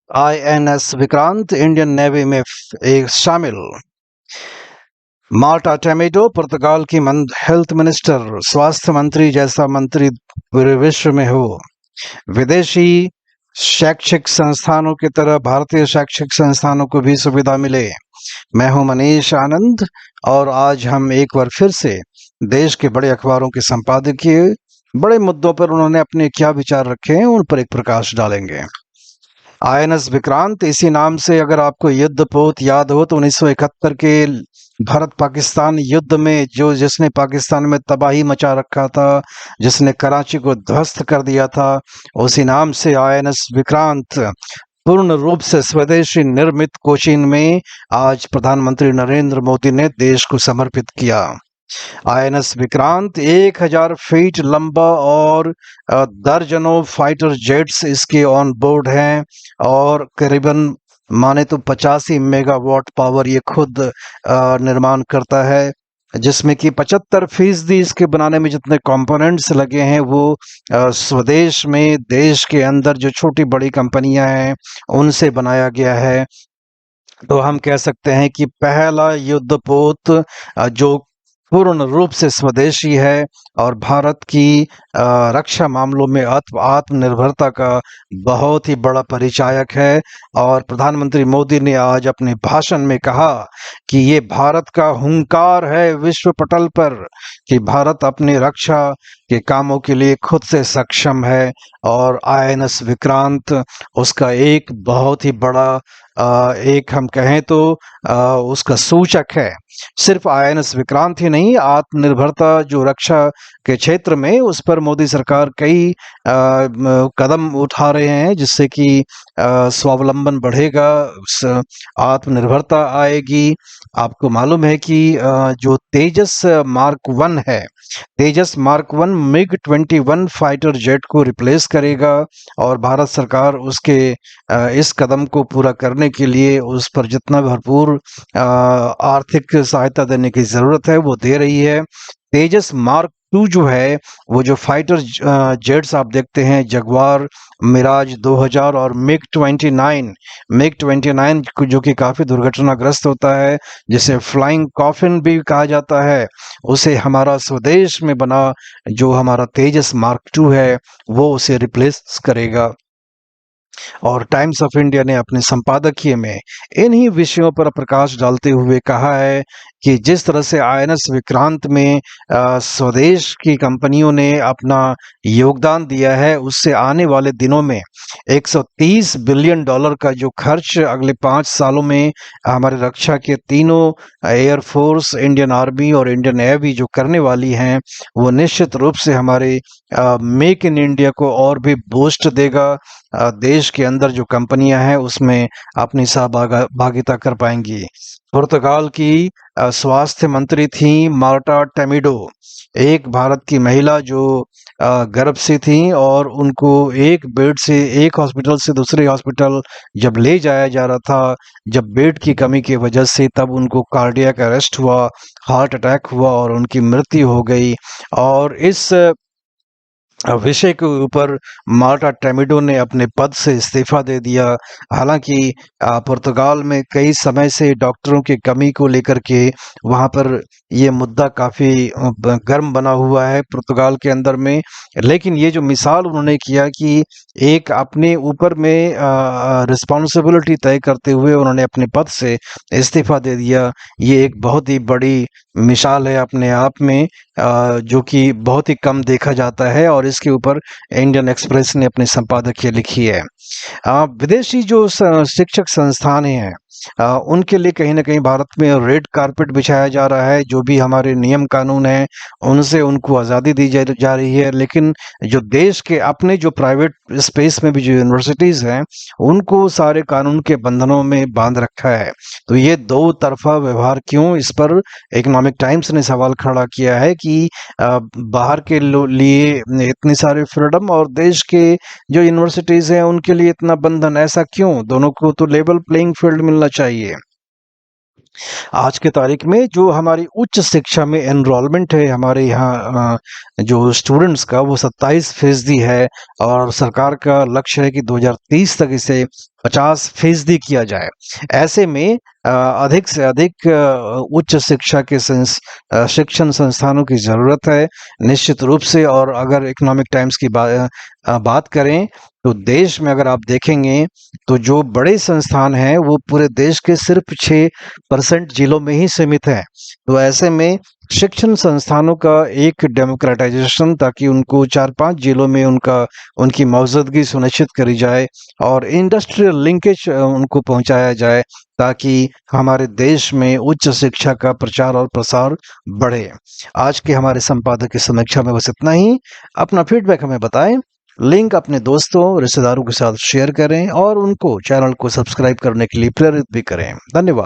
INS Vikrant Indian navy में एक शामिल। मार्टा टेमेडो पुर्तगाल की हेल्थ मिनिस्टर, स्वास्थ्य मंत्री जैसा मंत्री पूरे विश्व में हो। विदेशी शैक्षिक संस्थानों की तरह भारतीय शैक्षिक संस्थानों को भी सुविधा मिले। मैं हूं मनीष आनंद और आज हम एक बार फिर से देश के बड़े अखबारों के संपादकीय बड़े मुद्दों पर उन्होंने अपने क्या विचार रखे हैं उन पर एक प्रकाश डालेंगे। आईएनएस विक्रांत, इसी नाम से अगर आपको युद्धपोत याद हो तो 1971 के भारत पाकिस्तान युद्ध में जिसने पाकिस्तान में तबाही मचा रखा था, जिसने कराची को ध्वस्त कर दिया था, उसी नाम से आईएनएस विक्रांत पूर्ण रूप से स्वदेशी निर्मित कोचीन में आज प्रधानमंत्री नरेंद्र मोदी ने देश को समर्पित किया। आईएनएस विक्रांत 1000 फीट लंबा और दर्जनों फाइटर जेट्स इसके ऑन बोर्ड हैं और करीबन माने तो 85 मेगावाट पावर ये खुद निर्माण करता है, जिसमें कि 75% इसके बनाने में जितने कंपोनेंट्स लगे हैं वो स्वदेश में देश के अंदर जो छोटी बड़ी कंपनियां हैं उनसे बनाया गया है। तो हम कह सकते हैं कि पहला युद्धपोत जो पूर्ण रूप से स्वदेशी है और भारत की रक्षा मामलों में आत्मनिर्भरता का बहुत ही बड़ा परिचायक है। और प्रधानमंत्री मोदी ने आज अपने भाषण में कहा कि ये भारत का हुंकार है विश्व पटल पर कि भारत अपनी रक्षा के कामों के लिए खुद से सक्षम है और आईएनएस विक्रांत उसका एक बहुत ही बड़ा एक हम कहें तो उसका सूचक है। सिर्फ आईएनएस विक्रांत ही नहीं, आत्मनिर्भरता जो रक्षा के क्षेत्र में उस पर मोदी सरकार कई कदम उठा रहे हैं जिससे कि स्वावलंबन बढ़ेगा, आत्मनिर्भरता आएगी। आपको मालूम है कि जो तेजस मार्क 1 है, तेजस मार्क 1 मिग 21 फाइटर जेट को रिप्लेस करेगा और भारत सरकार उसके इस कदम को पूरा करने के लिए उस पर जितना भरपूर आर्थिक सहायता देने की जरूरत है वो दे रही है। तेजस मार्क 2 जो है वो जो फाइटर जेट्स आप देखते हैं, जगुआर, मिराज 2000 और मिग 29 जो कि काफी दुर्घटनाग्रस्त होता है, जिसे फ्लाइंग कॉफिन भी कहा जाता है, उसे हमारा स्वदेश में बना जो हमारा तेजस मार्क 2 है वो उसे रिप्लेस करेगा। और टाइम्स ऑफ इंडिया ने अपने संपादकीय में इन्हीं विषयों पर प्रकाश डालते हुए कहा है कि जिस तरह से आईएनएस विक्रांत में स्वदेश की कंपनियों ने अपना योगदान दिया है, उससे आने वाले दिनों में 130 बिलियन डॉलर का जो खर्च अगले 5 सालों में हमारे रक्षा के तीनों एयरफोर्स, इंडियन आर्मी और इंडियन नेवी जो करने वाली हैं, वो निश्चित रूप से हमारे मेक इन इंडिया को और भी बूस्ट देगा। देश के अंदर जो कंपनियां हैं उसमें अपनी सहभागिता कर पाएंगी। पुर्तगाल की स्वास्थ्य मंत्री थी मार्टा टेमेडो, एक भारत की महिला जो गर्भ से थी और उनको एक बेड से एक हॉस्पिटल से दूसरे हॉस्पिटल जब ले जाया जा रहा था, जब बेड की कमी की वजह से, तब उनको कार्डियक अरेस्ट हुआ, हार्ट अटैक हुआ और उनकी मृत्यु हो गई। और इस विषय के ऊपर मार्टा टेमेडो ने अपने पद से इस्तीफा दे दिया। हालांकि पुर्तगाल में कई समय से डॉक्टरों की कमी को लेकर के वहां पर ये मुद्दा काफी गर्म बना हुआ है पुर्तगाल के अंदर में, लेकिन ये जो मिसाल उन्होंने किया कि एक अपने ऊपर में रिस्पॉन्सिबिलिटी तय करते हुए उन्होंने अपने पद से इस्तीफा दे दिया, ये एक बहुत ही बड़ी मिसाल है अपने आप में, जो कि बहुत ही कम देखा जाता है और इसके ऊपर इंडियन एक्सप्रेस ने अपनी संपादकीय लिखी है। विदेशी जो शिक्षक संस्थान हैं उनके लिए कहीं ना कहीं भारत में रेड कारपेट बिछाया जा रहा है। जो भी हमारे नियम कानून हैं उनसे उनको आज़ादी दी जा रही है, लेकिन जो देश के अपने जो प्राइवेट स्पेस में भी जो यूनिवर्सिटीज हैं उनको सारे कानून के बंधनों में बांध रखा है। तो ये दो तरफा व्यवहार क्यों, इस पर इकोनॉमिक टाइम्स ने सवाल खड़ा किया है कि बाहर के लिए इतने सारे फ्रीडम और देश के जो यूनिवर्सिटीज हैं उनके लिए इतना बंधन, ऐसा क्यों? दोनों को तो लेवल प्लेइंग फील्ड मिलना चाहिए। आज के तारीख में जो हमारी उच्च शिक्षा में एनरोलमेंट है हमारे यहाँ जो स्टूडेंट्स का, वो 27% है और सरकार का लक्ष्य है कि 2030 तक इसे 50% किया जाए। ऐसे में अधिक से अधिक उच्च शिक्षा के शिक्षण संस्थानों की ज़रूरत है, निश्चित रूप से। और अगर इकोनॉमिक टाइम्स की बात करें, तो देश में अगर आप देखेंगे, तो जो बड़े संस्थान हैं, वो पूरे देश के सिर्फ 6% जिलों में ही सीमित हैं। तो ऐसे में शिक्षण संस्थानों का एक डेमोक्रेटाइजेशन, ताकि उनको 4-5 जिलों में उनकी मौजूदगी सुनिश्चित करी जाए, और इंडस्ट्रियल लिंकेज उनको पहुंचाया जाए, ताकि हमारे देश में उच्च शिक्षा का प्रचार और प्रसार बढ़े। आज के हमारे संपादक की समीक्षा में बस इतना ही। अपना फीडबैक हमें बताएं, लिंक अपने दोस्तों, रिश्तेदारों के साथ शेयर करें और उनको चैनल को सब्सक्राइब करने के लिए प्रेरित भी करें। धन्यवाद।